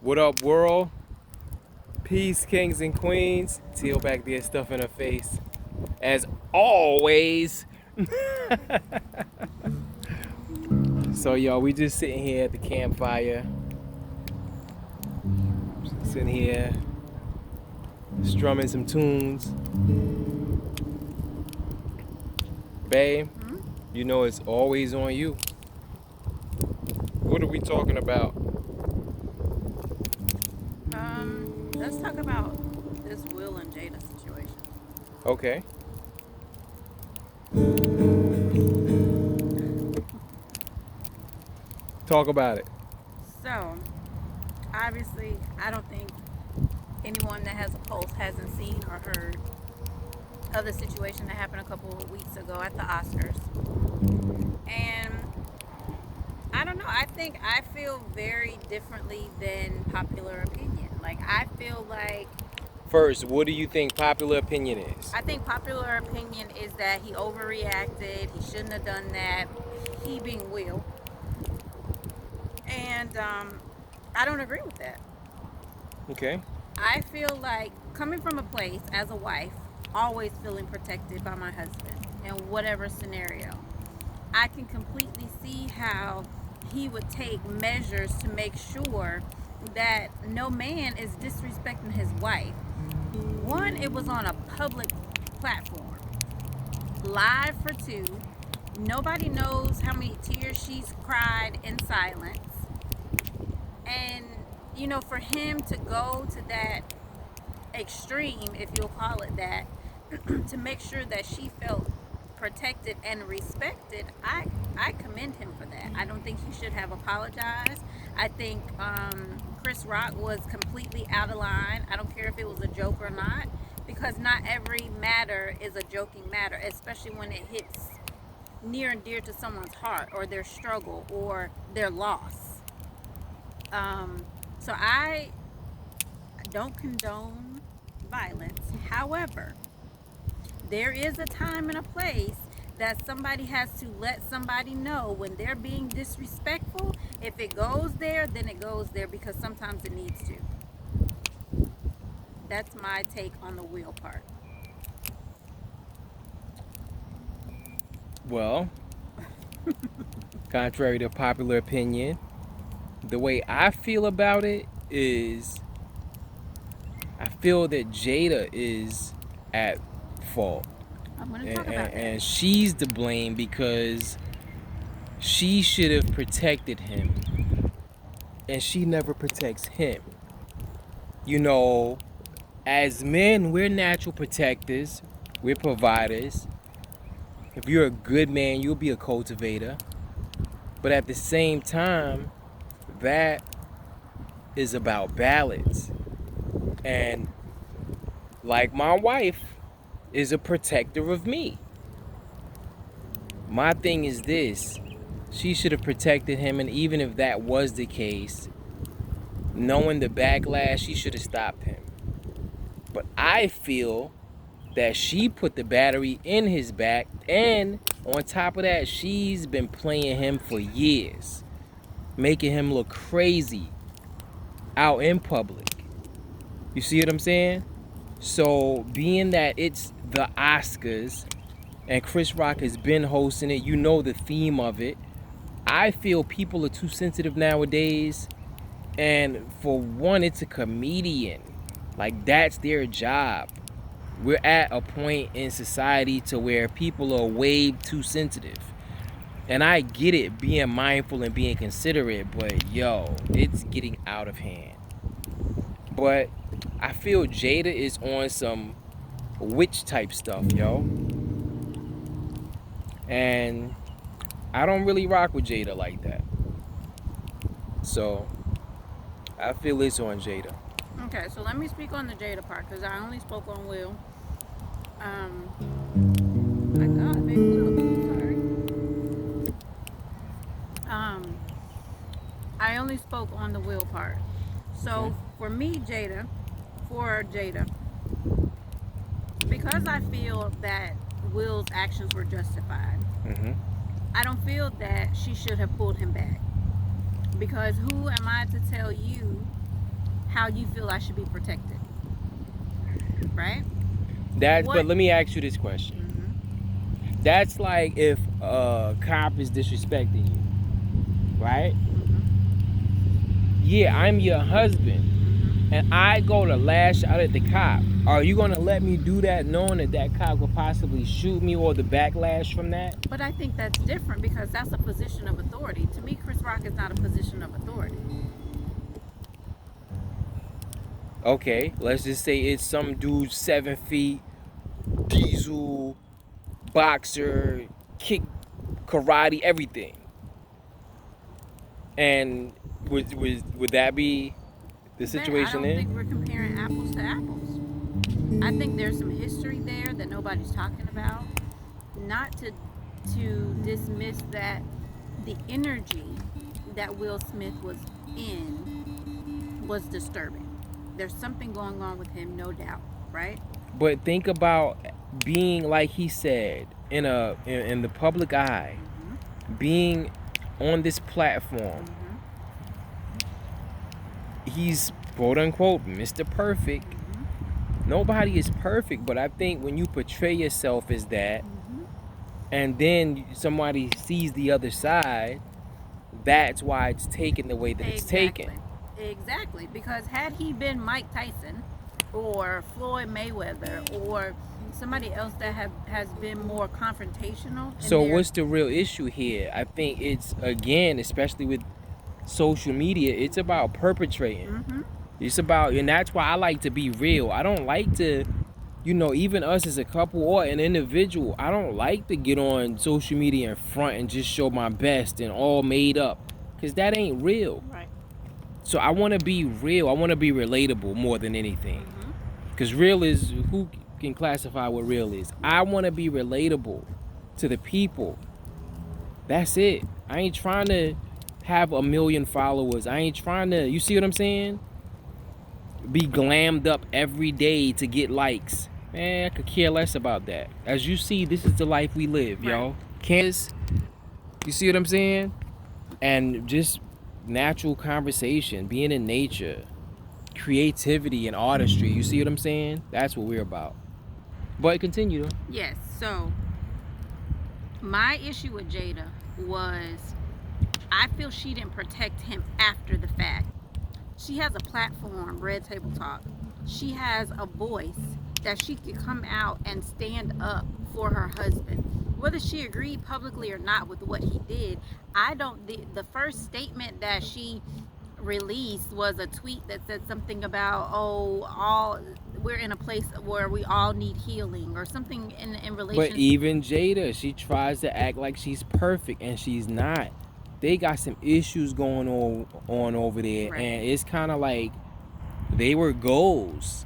What up, world? Peace, kings and queens. Teal back there stuffing her face. As always. So, y'all, we just sitting here at the campfire. Sitting here, strumming some tunes. Babe, you know it's always on you. What are we talking about? Let's talk about this Will and Jada situation. Okay. Talk about it. So, obviously, I don't think anyone that has a pulse hasn't seen or heard of the situation that happened a couple of weeks ago at the Oscars. And I don't know, I feel very differently than popular opinion. Like, I feel like First, what do you think popular opinion is? I think popular opinion is that he overreacted. He shouldn't have done that. He being Will, and I don't agree with that. Okay. I feel like coming from a place as a wife, always feeling protected by my husband in whatever scenario, I can completely see how he would take measures to make sure that no man is disrespecting his wife. One, it was on a public platform, live for two. Nobody knows how many tears she's cried in silence. And, for him to go to that extreme, if you'll call it that, to make sure that she felt protected and respected, I commend him for that. I don't think he should have apologized. I think Chris Rock was completely out of line. I don't care if it was a joke or not, because not every matter is a joking matter, especially when it hits near and dear to someone's heart or their struggle or their loss. So I don't condone violence. However, there is a time and a place that somebody has to let somebody know when they're being disrespectful. If it goes there, then it goes there, because sometimes it needs to. That's my take on the Will part. Well, contrary to popular opinion, the way I feel about it is I feel that Jada is at fault. I'm going to talk about that. And she's to blame because she should have protected him. And she never protects him. As men, we're natural protectors. We're providers. If you're a good man, you'll be a cultivator. But at the same time, that is about balance. And like my wife is a protector of me. My thing is this: she should have protected him, and even if that was the case, knowing the backlash, she should have stopped him. But I feel that she put the battery in his back, and on top of that, she's been playing him for years, making him look crazy out in public. You see what I'm saying? So, being that it's the Oscars and Chris Rock has been hosting it, the theme of it, I feel people are too sensitive nowadays. And for one, it's a comedian. Like, that's their job. We're at a point in society to where people are way too sensitive. And I get it, being mindful and being considerate, but it's getting out of hand. But I feel Jada is on some witch type stuff, And I don't really rock with Jada like that. So I feel it's on Jada. Okay, so let me speak on the Jada part, because I only spoke on Will. My God, big Will. Sorry. I only spoke on the Will part. So for Jada, because I feel that Will's actions were justified, I don't feel that she should have pulled him back. Because who am I to tell you how you feel I should be protected, right? But let me ask you this question. Mm-hmm. That's like if a cop is disrespecting you, right? Mm-hmm. Yeah, I'm your husband, Mm-hmm. and I go to lash out at the cop. Are you gonna let me do that, knowing that that cop could possibly shoot me, or the backlash from that? But I think that's different because that's a position of authority. To me, Chris Rock is not a position of authority. Okay, let's just say it's some dude 7 feet, diesel, boxer, kick, karate, everything. And would that be the I situation don't think then? we're comparing apples to apples. I think there's some history there that nobody's talking about. Not to dismiss that the energy that Will Smith was in was disturbing. There's something going on with him, no doubt, right? But think about being, like he said, in the public eye, Mm-hmm. being on this platform. Mm-hmm. He's quote unquote Mr. Perfect. Mm-hmm. Nobody is perfect, but I think when you portray yourself as that, Mm-hmm. and then somebody sees the other side, that's why it's taken the way that it's taken. Exactly. Exactly. Because had he been Mike Tyson or Floyd Mayweather or somebody else that has been more confrontational in So their what's the real issue here? I think it's, again, especially with social media, it's about perpetrating. mm-hmm. It's about, and that's why I like to be real. I don't like to, even us as a couple or an individual, I don't like to get on social media in front and just show my best and all made up, because that ain't real. Right. So I want to be real. I want to be relatable more than anything, Mm-hmm. because real is, who can classify what real is? I want to be relatable to the people. That's it. I ain't trying to have 1 million followers. I ain't trying to, you see what I'm saying? Be glammed up every day to get likes. Man, I could care less about that. As you see, this is the life we live, Right. y'all. Kansas, you see what I'm saying? And just natural conversation, being in nature, creativity and artistry. You see what I'm saying? That's what we're about. But continue though. Yes. So my issue with Jada was I feel she didn't protect him after the fact. She has a platform, Red Table Talk. She has a voice that she could come out and stand up for her husband. Whether she agreed publicly or not with what he did, I don't. The first statement that she released was a tweet that said something about, oh, all we're in a place where we all need healing or something in relation. But even Jada, she tries to act like she's perfect and she's not. They got some issues going on over there, Right. and it's kind of like they were goals.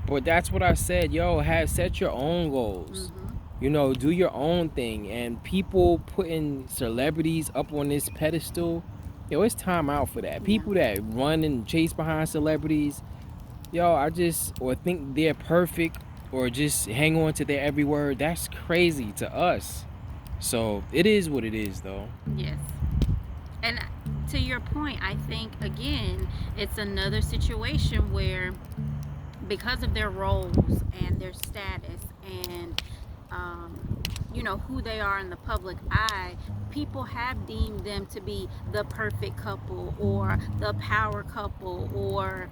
But that's what I said, yo, set your own goals. Mm-hmm. Do your own thing. And people putting celebrities up on this pedestal, yo, it's time out for that. Yeah. People that run and chase behind celebrities, yo, or think they're perfect or just hang on to their every word, that's crazy to us. So it is what it is, though. Yes. And to your point, I think, again, it's another situation where because of their roles and their status and who they are in the public eye, people have deemed them to be the perfect couple or the power couple or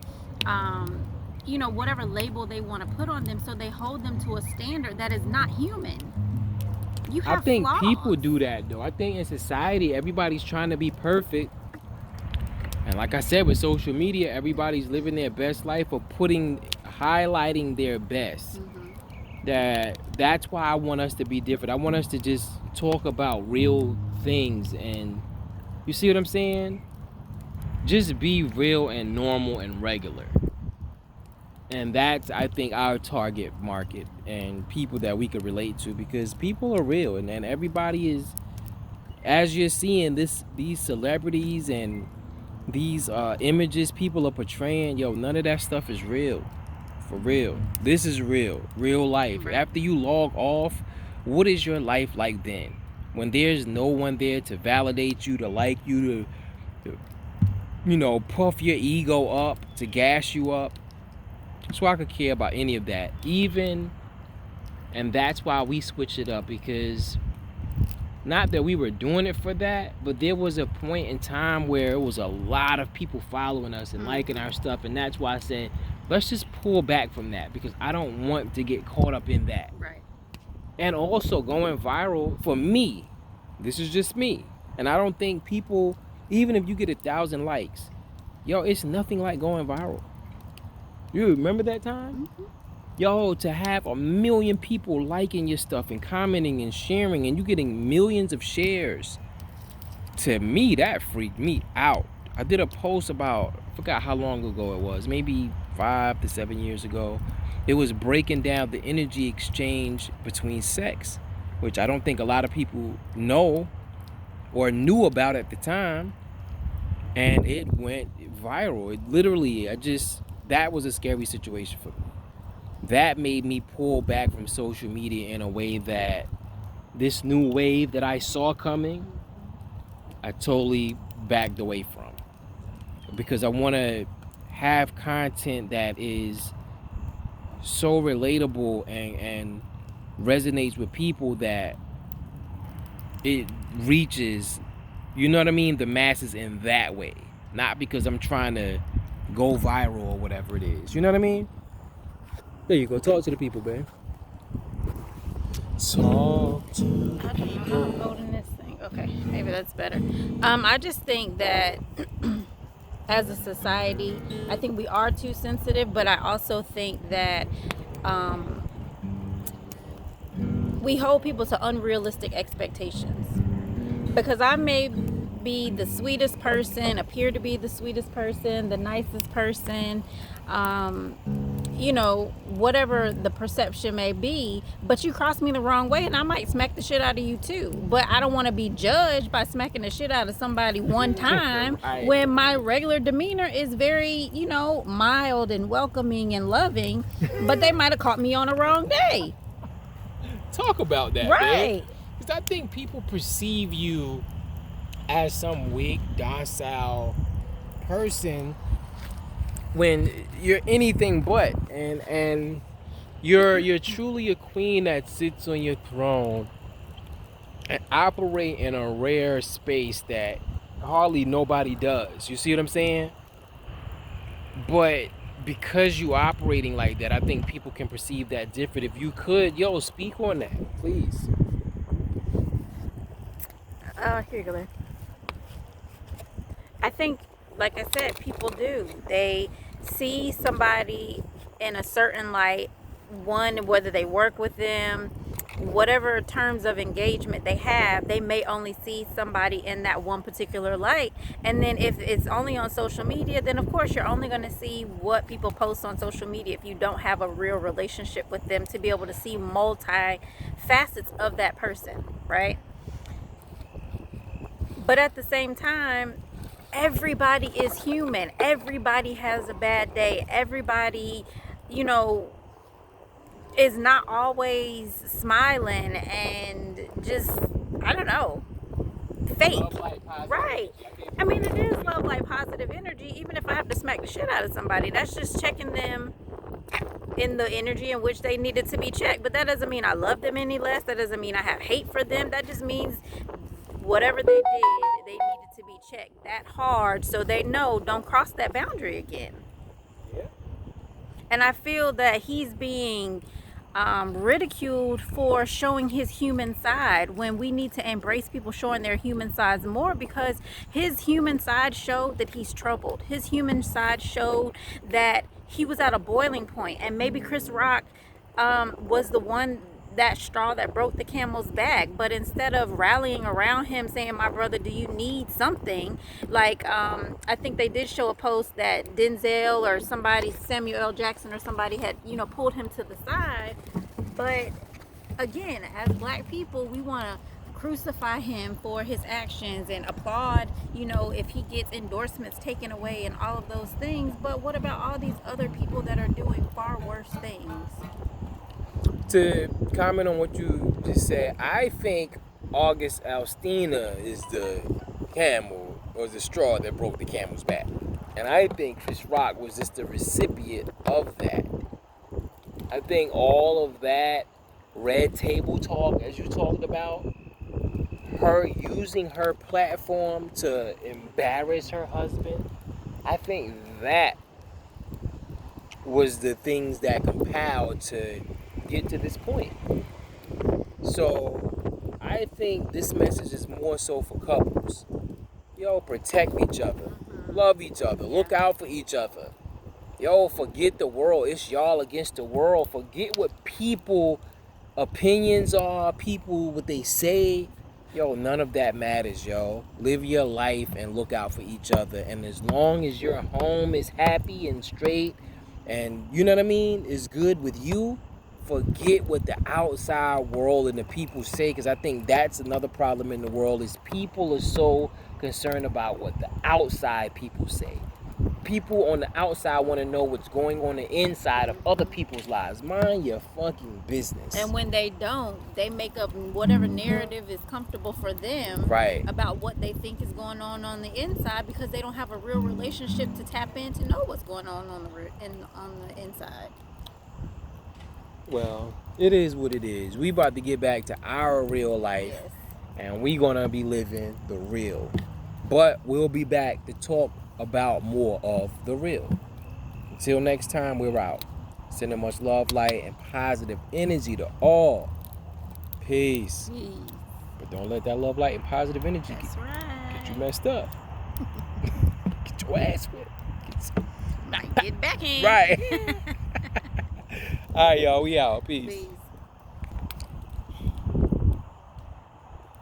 whatever label they want to put on them, so they hold them to a standard that is not human. You have I think flaws. people do that, though. I think in society, everybody's trying to be perfect. And like I said, with social media, everybody's living their best life or highlighting their best. Mm-hmm. That's why I want us to be different. I want us to just talk about real things, and you see what I'm saying? Just be real and normal and regular. And that's, I think, our target market and people that we could relate to, because people are real, and everybody is, as you're seeing these celebrities and these images people are portraying, yo, none of that stuff is real. For real. This is real life. Right. After you log off, what is your life like then? When there's no one there to validate you, to like you, to puff your ego up, to gas you up. So I could care about any of that. And that's why we switched it up, because not that we were doing it for that, but there was a point in time where it was a lot of people following us and liking our stuff, and that's why I said, let's just pull back from that, because I don't want to get caught up in that. Right. And also, going viral, for me, this is just me, and I don't think people, even if you get 1,000 likes, it's nothing like going viral. You remember that time? Mm-hmm. To have 1 million people liking your stuff and commenting and sharing, and you getting millions of shares, to me, that freaked me out. I did a post about, I forgot how long ago it was, maybe 5 to 7 years ago. It was breaking down the energy exchange between sex, which I don't think a lot of people know or knew about at the time. And it went viral. It literally, that was a scary situation for me. That made me pull back from social media in a way that this new wave that I saw coming, I totally backed away from. Because I want to have content that is so relatable and resonates with people that it reaches, the masses in that way. Not because I'm trying to go viral or whatever it is. You know what I mean? There you go. Talk to the people, babe. Talk to I don't know how I'm holding this thing. Okay, maybe that's better. I just think that as a society, I think we are too sensitive, but I also think that we hold people to unrealistic expectations. Because I may be the sweetest person, appear to be the sweetest person, the nicest person, whatever the perception may be, but you cross me the wrong way and I might smack the shit out of you too. But I don't want to be judged by smacking the shit out of somebody one time when my regular demeanor is very, mild and welcoming and loving, but they might have caught me on the wrong day. Talk about that, right? Because I think people perceive you as some weak, docile person when you're anything but, and you're truly a queen that sits on your throne and operate in a rare space that hardly nobody does. You see what I'm saying? But because you operating like that, I think people can perceive that different. If you could, speak on that, please. Here you go, man. I think, like I said, people do. They see somebody in a certain light, whether they work with them, whatever terms of engagement they have, they may only see somebody in that one particular light. And then if it's only on social media, then of course you're only going to see what people post on social media if you don't have a real relationship with them to be able to see multi facets of that person, right? But at the same time, everybody is human. Everybody has a bad day. Everybody, is not always smiling and just, I don't know, fake. Right. I mean, it is love, like positive energy. Even if I have to smack the shit out of somebody, that's just checking them in the energy in which they needed to be checked. But that doesn't mean I love them any less. That doesn't mean I have hate for them. That just means whatever they did, they needed to be checked that hard so they know don't cross that boundary again. Yeah. And I feel that he's being ridiculed for showing his human side when we need to embrace people showing their human sides more, because his human side showed that he's troubled. His human side showed that he was at a boiling point, and maybe Chris Rock was the one, that straw that broke the camel's back. But instead of rallying around him saying, my brother, do you need something, like I think they did show a post that Denzel or somebody, Samuel L. Jackson or somebody had pulled him to the side. But again, as black people, we want to crucify him for his actions and applaud if he gets endorsements taken away and all of those things. But what about all these other people that are doing far worse things? To comment on what you just said, I think August Alstina is the camel was the straw that broke the camel's back. And I think Chris Rock was just the recipient of that. I think all of that red table talk, as you talked about, her using her platform to embarrass her husband, I think that was the things that compelled to get to this point. So I think this message is more so for couples. Yo, protect each other, love each other, look out for each other. Yo, forget the world. It's y'all against the world. Forget what people opinions are, people what they say. Yo, none of that matters, yo. Live your life and look out for each other. And as long as your home is happy and straight and, you know what I mean, is good with you, forget what the outside world and the people say, because I think that's another problem in the world is people are so concerned about what the outside people say. People on the outside want to know what's going on the inside of other people's lives. Mind your fucking business. And when they don't, they make up whatever narrative is comfortable for them about what they think is going on the inside, because they don't have a real relationship to tap in to know what's going on the inside. Well, it is what it is. We about to get back to our real life, and we gonna be living the real. But we'll be back to talk about more of the real. Until next time, we're out. Sending much love, light, and positive energy to all. Peace. But don't let that love, light, and positive energy get you messed up. Get your ass whipped. Get back in. Right. All right, y'all. We out. Peace.